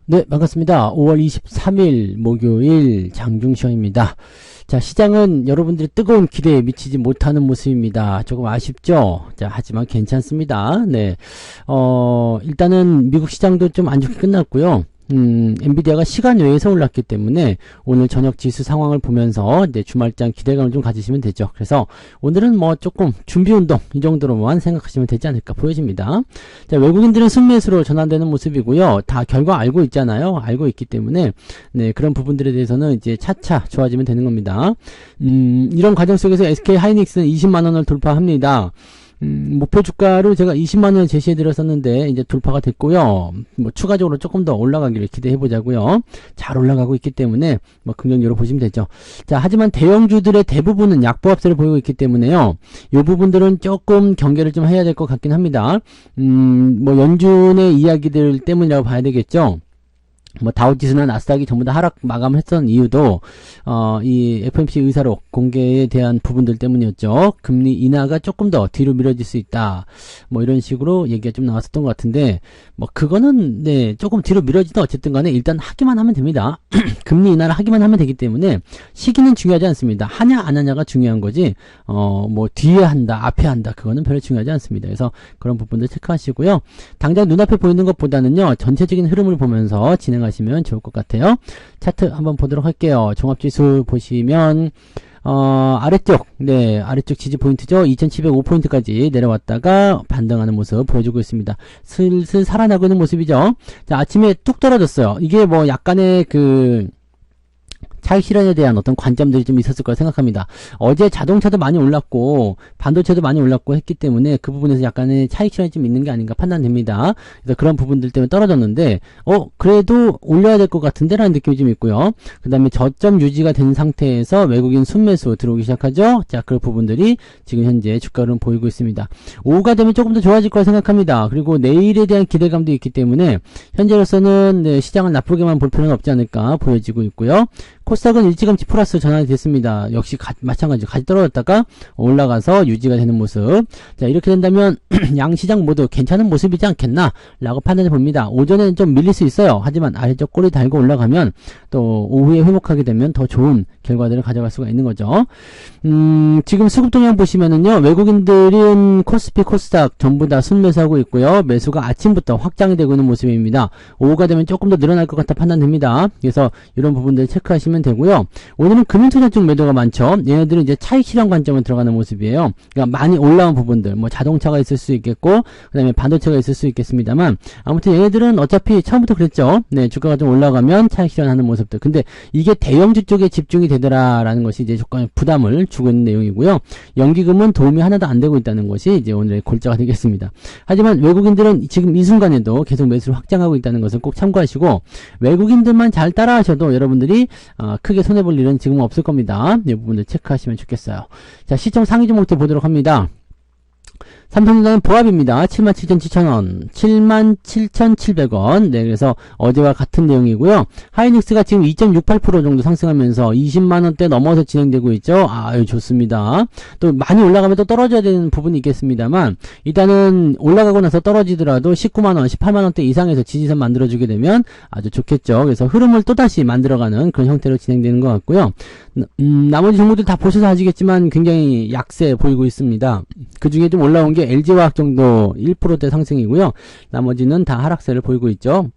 네, 반갑습니다. 5월 23일 목요일 장중시황입니다. 자, 시장은 여러분들의 뜨거운 기대에 미치지 못하는 모습입니다. 조금 아쉽죠? 자, 하지만 괜찮습니다. 네. 일단은 미국 시장도 좀 안 좋게 끝났고요. 엔비디아가 시간 외에서 올랐기 때문에 오늘 저녁 지수 상황을 보면서 이제 주말장 기대감을 좀 가지시면 되죠. 그래서 오늘은 뭐 조금 준비운동 이 정도로만 생각하시면 되지 않을까 보여집니다. 자, 외국인들은 순매수로 전환되는 모습이고요. 다 결과 알고 있잖아요. 알고 있기 때문에 네, 그런 부분들에 대해서는 이제 차차 좋아지면 되는 겁니다. 이런 과정 속에서 SK 하이닉스는 20만원을 돌파합니다. 목표 주가로 제가 20만원을 제시해 드렸었는데 이제 돌파가 됐고요. 뭐 추가적으로 조금 더 올라가기를 기대해 보자고요. 잘 올라가고 있기 때문에 뭐 긍정적으로 보시면 되죠. 자, 하지만 대형주들의 대부분은 약보합세를 보이고 있기 때문에요. 이 부분들은 조금 경계를 좀 해야 될 것 같긴 합니다. 뭐 연준의 이야기들 때문이라고 봐야 되겠죠. 뭐 다우지수나 나스닥이 전부 다 하락 마감을 했던 이유도 이 FOMC 의사록 공개에 대한 부분들 때문이었죠. 금리 인하가 조금 더 뒤로 미뤄질 수 있다. 뭐 이런 식으로 얘기가 좀 나왔었던 것 같은데 뭐 그거는 네 조금 뒤로 미뤄지든 어쨌든 간에 일단 하기만 하면 됩니다. 금리 인하를 하기만 하면 되기 때문에 시기는 중요하지 않습니다. 하냐 안 하냐가 중요한 거지 뭐 뒤에 한다 앞에 한다 그거는 별로 중요하지 않습니다. 그래서 그런 부분들 체크하시고요. 당장 눈앞에 보이는 것보다는요 전체적인 흐름을 보면서 진행하시면 좋을 것 같아요. 차트 한번 보도록 할게요. 종합지수 보시면 아래쪽 지지 포인트죠. 2705포인트까지 내려왔다가 반등하는 모습 보여주고 있습니다. 슬슬 살아나고 있는 모습이죠. 자, 아침에 뚝 떨어졌어요. 이게 뭐 약간의 차익 실현에 대한 어떤 관점들이 좀 있었을 거라 생각합니다. 어제 자동차도 많이 올랐고 반도체도 많이 올랐고 했기 때문에 그 부분에서 약간의 차익 실현이 좀 있는 게 아닌가 판단됩니다. 그래서 그런 부분들 때문에 떨어졌는데 그래도 올려야 될 것 같은데 라는 느낌이 좀 있고요. 그 다음에 저점 유지가 된 상태에서 외국인 순매수 들어오기 시작하죠. 자, 그 부분들이 지금 현재 주가로는 보이고 있습니다. 오후가 되면 조금 더 좋아질 거라 생각합니다. 그리고 내일에 대한 기대감도 있기 때문에 현재로서는 네, 시장을 나쁘게만 볼 필요는 없지 않을까 보여지고 있고요. 코스닥은 일찌감치 플러스 전환이 됐습니다. 역시 마찬가지로 같이 떨어졌다가 올라가서 유지가 되는 모습. 자, 이렇게 된다면 양시장 모두 괜찮은 모습이지 않겠나 라고 판단해 봅니다. 오전에는 좀 밀릴 수 있어요. 하지만 아래쪽 꼬리 달고 올라가면 또 오후에 회복하게 되면 더 좋은 결과들을 가져갈 수가 있는 거죠. 지금 수급 동향 보시면은요, 외국인들은 코스피, 코스닥 전부 다 순매수하고 있고요. 매수가 아침부터 확장이 되고 있는 모습입니다. 오후가 되면 조금 더 늘어날 것 같아 판단됩니다. 그래서 이런 부분들 체크하시면 되고요. 오늘은 금융투자 쪽 매도가 많죠. 얘네들은 이제 차익 실현 관점으로 들어가는 모습이에요. 그러니까 많이 올라온 부분들, 뭐 자동차가 있을 수 있겠고, 그 다음에 반도체가 있을 수 있겠습니다만, 아무튼 얘네들은 어차피 처음부터 그랬죠. 네, 주가가 좀 올라가면 차익 실현하는 모습들. 근데 이게 대형주 쪽에 집중이 되더라라는 것이 이제 조금 부담을 주고 있는 내용이고요. 연기금은 도움이 하나도 안 되고 있다는 것이 이제 오늘의 골자가 되겠습니다. 하지만 외국인들은 지금 이 순간에도 계속 매수를 확장하고 있다는 것을 꼭 참고하시고, 외국인들만 잘 따라하셔도 여러분들이 크게 손해볼 일은 지금 없을 겁니다. 이 부분들 체크하시면 좋겠어요. 자, 시점 상위 종목도 보도록 합니다. 삼성전자는 보합입니다. 77,700원, 77,700원. 네, 그래서 어제와 같은 내용이고요. 하이닉스가 지금 2.68% 정도 상승하면서 20만원대 넘어서 진행되고 있죠. 아유, 좋습니다. 또 많이 올라가면 또 떨어져야 되는 부분이 있겠습니다만, 일단은 올라가고 나서 떨어지더라도 19만원, 18만원대 이상에서 지지선 만들어주게 되면 아주 좋겠죠. 그래서 흐름을 또다시 만들어가는 그런 형태로 진행되는 것 같고요. 나머지 종목들 다 보셔서 아시겠지만 굉장히 약세 보이고 있습니다. 그 중에 좀 올라온 게 LG화학 정도 1%대 상승이고요. 나머지는 다 하락세를 보이고 있죠.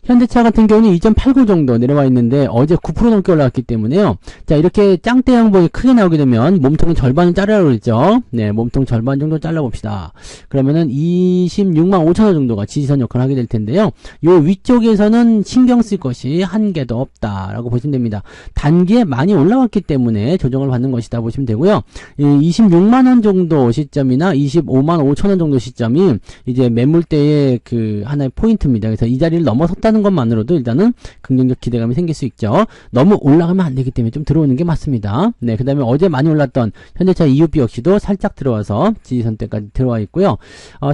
현대차 같은 경우는 2.89 정도 내려와 있는데 어제 9% 넘게 올라왔기 때문에요. 자, 이렇게 짱대 양봉이 크게 나오게 되면 몸통 절반을 자르라고 그랬죠. 네, 몸통 절반 정도 잘라봅시다. 그러면은 26만 5천원 정도가 지지선 역할을 하게 될 텐데요. 요 위쪽에서는 신경 쓸 것이 한 개도 없다라고 보시면 됩니다. 단기에 많이 올라왔기 때문에 조정을 받는 것이다 보시면 되고요. 26만원 정도 시점이나 25만 5천원 정도 시점이 이제 매물대의 그 하나의 포인트입니다. 그래서 이 자리를 넘어섰다는 것만으로도 일단은 긍정적 기대감이 생길 수 있죠. 너무 올라가면 안 되기 때문에 좀 들어오는 게 맞습니다. 네, 그 다음에 어제 많이 올랐던 현대차 EUB 역시도 살짝 들어와서 지지선대까지 들어와 있고요.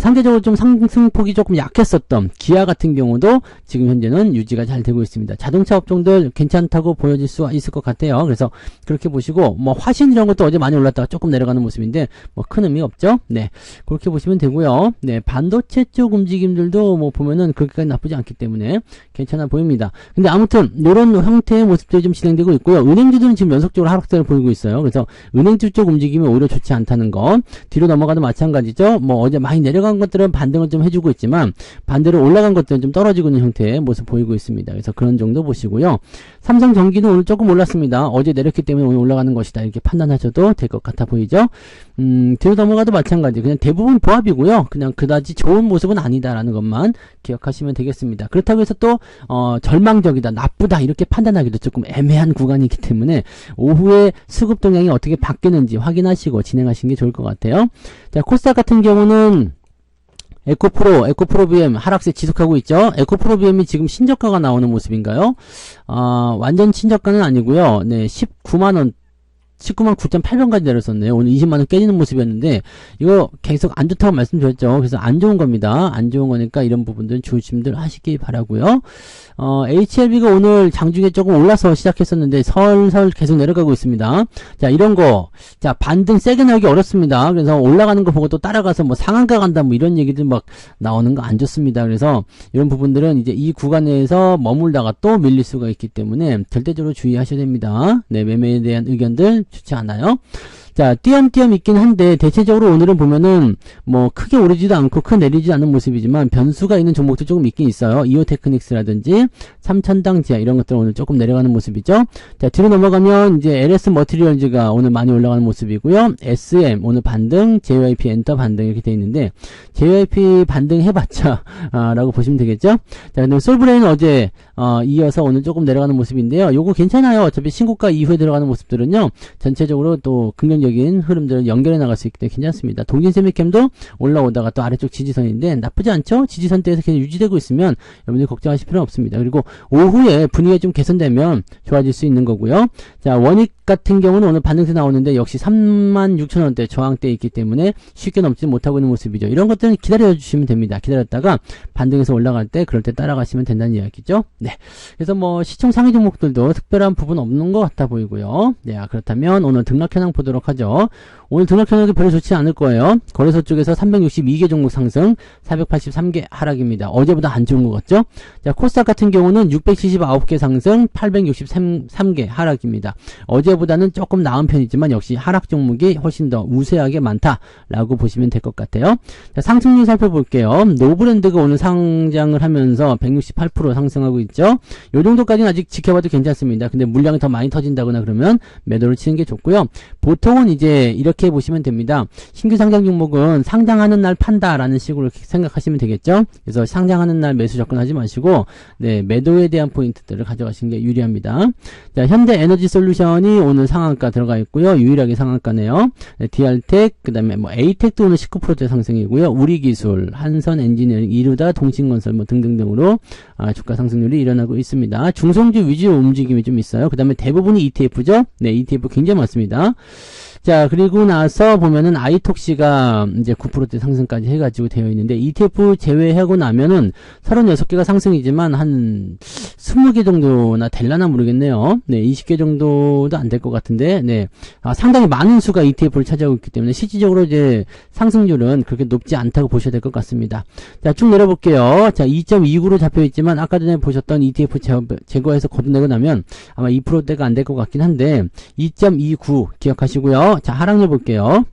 상대적으로 좀 상승폭이 조금 약했었던 기아 같은 경우도 지금 현재는 유지가 잘 되고 있습니다. 자동차 업종들 괜찮다고 보여질 수 있을 것 같아요. 그래서 그렇게 보시고 뭐 화신 이런 것도 어제 많이 올랐다가 조금 내려가는 모습인데 뭐 큰 의미 없죠. 네, 그렇게 보시면 되고요. 네, 반도체 쪽 움직임들도 뭐 보면은 그렇게까지 나쁘지 않기 때문에 괜찮아 보입니다. 근데 아무튼 이런 형태의 모습들이 좀 진행되고 있고요. 은행주들은 지금 연속적으로 하락세를 보이고 있어요. 그래서 은행주 쪽 움직임이 오히려 좋지 않다는 거. 뒤로 넘어가도 마찬가지죠. 뭐 어제 많이 내려간 것들은 반등을 좀 해주고 있지만 반대로 올라간 것들은 좀 떨어지고 있는 형태의 모습 보이고 있습니다. 그래서 그런 정도 보시고요. 삼성전기는 오늘 조금 올랐습니다. 어제 내렸기 때문에 오늘 올라가는 것이다, 이렇게 판단하셔도 될 것 같아 보이죠. 뒤로 넘어가도 마찬가지. 그냥 대부분 보합이고요. 그냥 그다지 좋은 모습은 아니다라는 것만 기억하시면 되겠습니다. 그렇다고 해서 또 절망적이다, 나쁘다 이렇게 판단하기도 조금 애매한 구간이기 때문에 오후에 수급 동향이 어떻게 바뀌는지 확인하시고 진행하시는 게 좋을 것 같아요. 자, 코스닥 같은 경우는 에코프로 BM 하락세 지속하고 있죠. 에코프로 BM이 지금 신저가가 나오는 모습인가요? 완전 신저가는 아니고요. 네, 19만 9,800원까지 내렸었네요. 오늘 20만원 깨지는 모습이었는데, 이거 계속 안 좋다고 말씀드렸죠. 그래서 안 좋은 겁니다. 안 좋은 거니까 이런 부분들은 조심들 하시기 바라고요. HLB가 오늘 장중에 조금 올라서 시작했었는데, 설설 계속 내려가고 있습니다. 자, 이런 거, 자, 반등 세게 나오기 어렵습니다. 그래서 올라가는 거 보고 또 따라가서 뭐 상한가 간다, 뭐 이런 얘기들 막 나오는 거 안 좋습니다. 그래서 이런 부분들은 이제 이 구간에서 머물다가 또 밀릴 수가 있기 때문에 절대적으로 주의하셔야 됩니다. 네, 매매에 대한 의견들 좋지 않아요. 자, 띄엄띄엄 있긴 한데 대체적으로 오늘은 보면은 뭐 크게 오르지도 않고 큰 내리지 않는 모습이지만 변수가 있는 종목도 조금 있긴 있어요. 이오테크닉스라든지 삼천당 지하 이런 것들 오늘 조금 내려가는 모습이죠. 자, 뒤로 넘어가면 이제 LS 머티리얼즈가 오늘 많이 올라가는 모습이고요. SM 오늘 반등, JYP 엔터 반등 이렇게 돼 있는데 JYP 반등 해봤자 라고 보시면 되겠죠. 자, 근데 솔브레인 어제 이어서 오늘 조금 내려가는 모습인데요. 요거 괜찮아요. 어차피 신고가 이후에 들어가는 모습들은요, 전체적으로 또 긍정적인 흐름들을 연결해 나갈 수 있기 때문에 괜찮습니다. 동진세미캠도 올라오다가 또 아래쪽 지지선인데 나쁘지 않죠? 지지선대에서 계속 유지되고 있으면 여러분들 걱정하실 필요는 없습니다. 그리고 오후에 분위기가 좀 개선되면 좋아질 수 있는 거고요. 자, 원익 같은 경우는 오늘 반등세 나오는데 역시 36,000원대 저항대에 있기 때문에 쉽게 넘지 못하고 있는 모습이죠. 이런 것들은 기다려 주시면 됩니다. 기다렸다가 반등해서 올라갈 때 그럴 때 따라가시면 된다는 이야기죠. 네. 그래서 뭐 시총 상위 종목들도 특별한 부분 없는 것 같아 보이고요. 네. 그렇다면 오늘 등락 현황 보도록 하죠. 오늘 등락 현황이 별로 좋지 않을 거예요. 거래소 쪽에서 362개 종목 상승, 483개 하락입니다. 어제보다 안 좋은 것 같죠? 자, 코스닥 같은 경우는 679개 상승, 863개 하락입니다. 어제보다는 조금 나은 편이지만 역시 하락 종목이 훨씬 더 우세하게 많다라고 보시면 될 것 같아요. 자, 상승률 살펴볼게요. 노브랜드가 오늘 상장을 하면서 168% 상승하고 있죠. 요 정도까지는 아직 지켜봐도 괜찮습니다. 근데 물량이 더 많이 터진다거나 그러면 매도를 치는 게 좋고요. 보통은 이제 이렇게 보시면 됩니다. 신규 상장 종목은 상장하는 날 판다라는 식으로 생각하시면 되겠죠. 그래서 상장하는 날 매수 접근하지 마시고, 네, 매도에 대한 포인트들을 가져가시는 게 유리합니다. 자, 현대 에너지 솔루션이 오늘 상한가 들어가 있고요. 유일하게 상한가네요. 네, DR텍, 그 다음에 뭐 A텍도 오늘 19% 상승이고요. 우리기술, 한선 엔지니어링, 이루다, 동신건설 뭐 등등등으로 주가 상승률이 일어나고 있습니다. 중성주 위주로 움직임이 좀 있어요. 그 다음에 대부분이 ETF죠. 네, ETF 굉장히 많습니다. 자, 그리고 나서 보면은 아이톡시가 이제 9%대 상승까지 해가지고 되어 있는데, ETF 제외하고 나면은 36개가 상승이지만 한 20개 정도나 될라나 모르겠네요. 네, 20개 정도도 안 될 것 같은데, 네. 상당히 많은 수가 ETF를 차지하고 있기 때문에 실질적으로 이제 상승률은 그렇게 높지 않다고 보셔야 될 것 같습니다. 자, 쭉 내려볼게요. 자, 2.29로 잡혀 있지만 아까 전에 보셨던 ETF 제거해서 걷어내고 나면 아마 2%대가 안 될 것 같긴 한데, 2.29 기억하시고요. 자, 하락률 볼게요.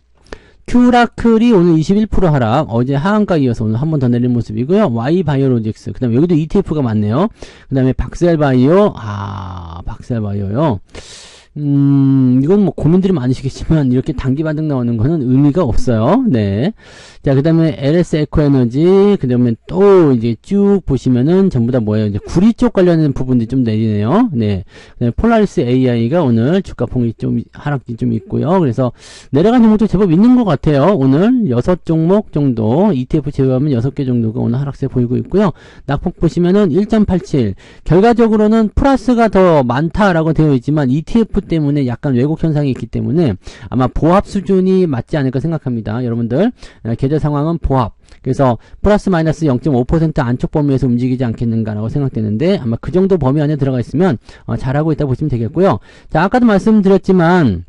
큐라클이 오늘 21% 하락, 어제 하한가 이어서 오늘 한 번 더 내린 모습이고요. Y바이오로직스, 그 다음에 여기도 ETF가 많네요. 그 다음에 박셀바이오, 박셀바이오요. 이건 뭐 고민들이 많으시겠지만 이렇게 단기 반등 나오는 거는 의미가 없어요. 네. 자, 그 다음에 LS 에코에너지, 그 다음에 또 이제 쭉 보시면은 전부 다 뭐예요? 이제 구리 쪽 관련된 부분들이 좀 내리네요. 네. 그다음에 폴라리스 AI가 오늘 주가폭이 좀 하락이 좀 있고요. 그래서 내려간 종목도 제법 있는 것 같아요. 오늘 6종목 정도, ETF 제외하면 6개 정도가 오늘 하락세 보이고 있고요. 낙폭 보시면은 1.87. 결과적으로는 플러스가 더 많다라고 되어 있지만 ETF 때문에 약간 왜곡 현상이 있기 때문에 아마 보합 수준이 맞지 않을까 생각합니다. 여러분들 계좌 상황은 보합, 그래서 플러스 마이너스 0.5% 안쪽 범위에서 움직이지 않겠는가라고 생각되는데 아마 그 정도 범위 안에 들어가 있으면 잘하고 있다 보시면 되겠고요. 자, 아까도 말씀드렸지만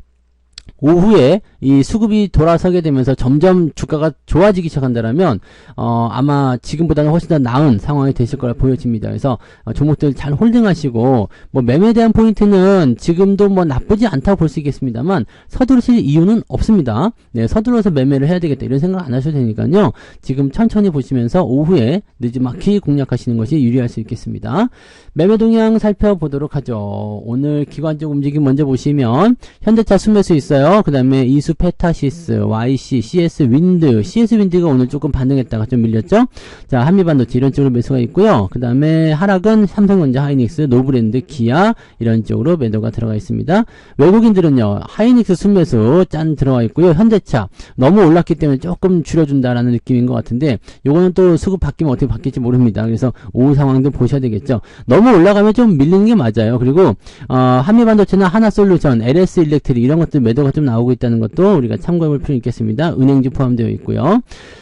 오후에 이 수급이 돌아서게 되면서 점점 주가가 좋아지기 시작한다라면 아마 지금보다는 훨씬 더 나은 상황이 되실 거라 보여집니다. 그래서 종목들 잘 홀딩하시고 뭐 매매에 대한 포인트는 지금도 뭐 나쁘지 않다고 볼 수 있겠습니다만 서두르실 이유는 없습니다. 네, 서둘러서 매매를 해야 되겠다 이런 생각 안 하셔도 되니까요. 지금 천천히 보시면서 오후에 늦지막히 공략하시는 것이 유리할 수 있겠습니다. 매매 동향 살펴보도록 하죠. 오늘 기관적 움직임 먼저 보시면 현대차 순매수 있어요. 그 다음에 이수 페타시스, YC, CS 윈드, CS 윈드가 오늘 조금 반등했다가 좀 밀렸죠. 자, 한미반도체 이런 쪽으로 매수가 있고요. 그 다음에 하락은 삼성전자, 하이닉스, 노브랜드, 기아 이런 쪽으로 매도가 들어가 있습니다. 외국인들은요, 하이닉스 순매수 짠 들어가 있고요. 현대차 너무 올랐기 때문에 조금 줄여준다라는 느낌인 것 같은데 요거는 또 수급 바뀌면 어떻게 바뀔지 모릅니다. 그래서 오후 상황도 보셔야 되겠죠. 너무 올라가면 좀 밀리는 게 맞아요. 그리고 한미반도체나 하나솔루션, LS 일렉트릭 이런 것들 매도가 좀 나오고 있다는 것도 우리가 참고해 볼 필요 있겠습니다. 은행주 포함되어 있고요.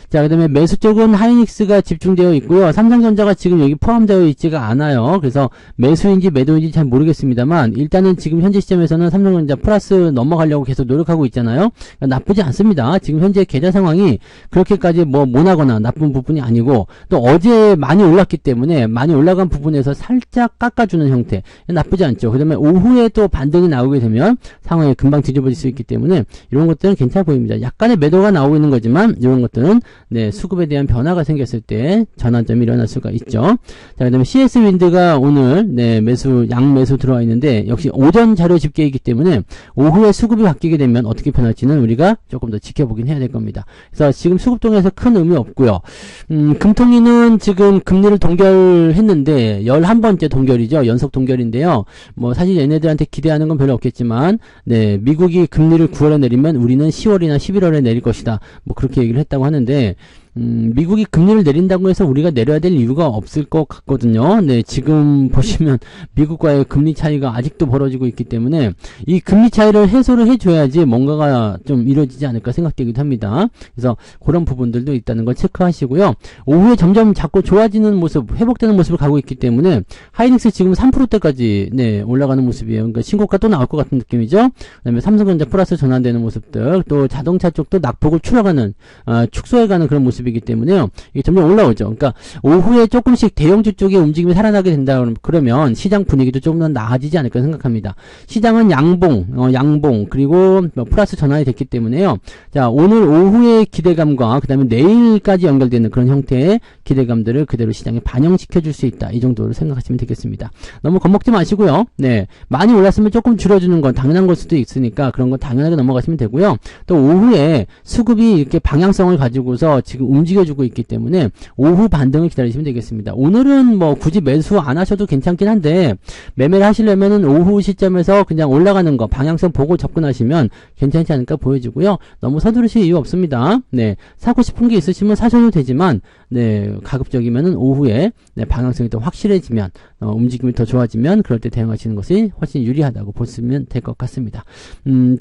자, 그 다음에 매수 쪽은 하이닉스가 집중되어 있고요. 삼성전자가 지금 여기 포함되어 있지가 않아요. 그래서 매수인지 매도인지 잘 모르겠습니다만 일단은 지금 현재 시점에서는 삼성전자 플러스 넘어가려고 계속 노력하고 있잖아요. 그러니까 나쁘지 않습니다. 지금 현재 계좌 상황이 그렇게까지 뭐 모나거나 나쁜 부분이 아니고 또 어제 많이 올랐기 때문에 많이 올라간 부분에서 살짝 깎아주는 형태 나쁘지 않죠. 그 다음에 오후에 또 반등이 나오게 되면 상황이 금방 뒤집어질 수 있기 때문에 이런 것들은 괜찮아 보입니다. 약간의 매도가 나오고 있는 거지만 이런 것들은 네, 수급에 대한 변화가 생겼을 때 전환점이 일어날 수가 있죠. 자, 그 다음에 CS 윈드가 오늘 네, 양매수 들어와 있는데 역시 오전 자료 집계이기 때문에 오후에 수급이 바뀌게 되면 어떻게 변할지는 우리가 조금 더 지켜보긴 해야 될 겁니다. 그래서 지금 수급동에서 큰 의미 없고요. 금통위는 지금 금리를 동결했는데 11번째 동결이죠. 연속 동결인데요. 뭐 사실 얘네들한테 기대하는 건 별로 없겠지만 네, 미국이 금리를 9월에 내리면 우리는 10월이나 11월에 내릴 것이다. 뭐 그렇게 얘기를 했다고 하는데 미국이 금리를 내린다고 해서 우리가 내려야 될 이유가 없을 것 같거든요. 네, 지금 보시면 미국과의 금리 차이가 아직도 벌어지고 있기 때문에 이 금리 차이를 해소를 해줘야지 뭔가가 좀 이루어지지 않을까 생각되기도 합니다. 그래서 그런 부분들도 있다는 걸 체크하시고요. 오후에 점점 자꾸 좋아지는 모습, 회복되는 모습을 가고 있기 때문에 하이닉스 지금 3%대까지 네, 올라가는 모습이에요. 그러니까 신고가 또 나올 것 같은 느낌이죠. 그 다음에 삼성전자 플러스 전환되는 모습들, 또 자동차 쪽도 낙폭을 축소해가는 그런 모습 이기 때문에요. 이게 점점 올라오죠. 그러니까 오후에 조금씩 대형주 쪽의 움직임이 살아나게 된다 그러면 시장 분위기도 조금 더 나아지지 않을까 생각합니다. 시장은 양봉 그리고 플러스 전환이 됐기 때문에요. 자, 오늘 오후의 기대감과 그 다음에 내일까지 연결되는 그런 형태의 기대감들을 그대로 시장에 반영시켜 줄 수 있다. 이 정도로 생각하시면 되겠습니다. 너무 겁먹지 마시고요. 네, 많이 올랐으면 조금 줄여주는 건 당연한 걸 수도 있으니까 그런 건 당연하게 넘어가시면 되고요. 또 오후에 수급이 이렇게 방향성을 가지고서 지금 움직여주고 있기 때문에 오후 반등을 기다리시면 되겠습니다. 오늘은 뭐 굳이 매수 안 하셔도 괜찮긴 한데 매매를 하시려면은 오후 시점에서 그냥 올라가는 거 방향성 보고 접근하시면 괜찮지 않을까 보여지고요. 너무 서두르실 이유 없습니다. 네, 사고 싶은 게 있으시면 사셔도 되지만 네, 가급적이면은 오후에 네, 방향성이 더 확실해지면 움직임이 더 좋아지면 그럴 때 대응하시는 것이 훨씬 유리하다고 보시면 될 것 같습니다.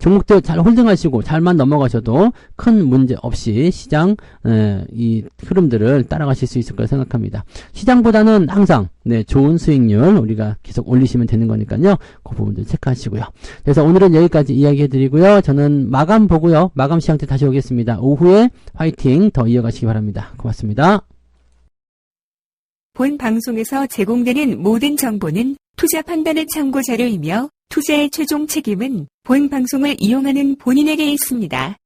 종목들 잘 홀딩하시고 잘만 넘어가셔도 큰 문제 없이 시장 이 흐름들을 따라가실 수 있을 거라 생각합니다. 시장보다는 항상 네, 좋은 수익률 우리가 계속 올리시면 되는 거니까요. 그 부분들 체크하시고요. 그래서 오늘은 여기까지 이야기 해드리고요. 저는 마감 보고요. 마감 시장 때 다시 오겠습니다. 오후에 화이팅 더 이어가시기 바랍니다. 고맙습니다. 본 방송에서 제공되는 모든 정보는 투자 판단의 참고 자료이며 투자의 최종 책임은 본 방송을 이용하는 본인에게 있습니다.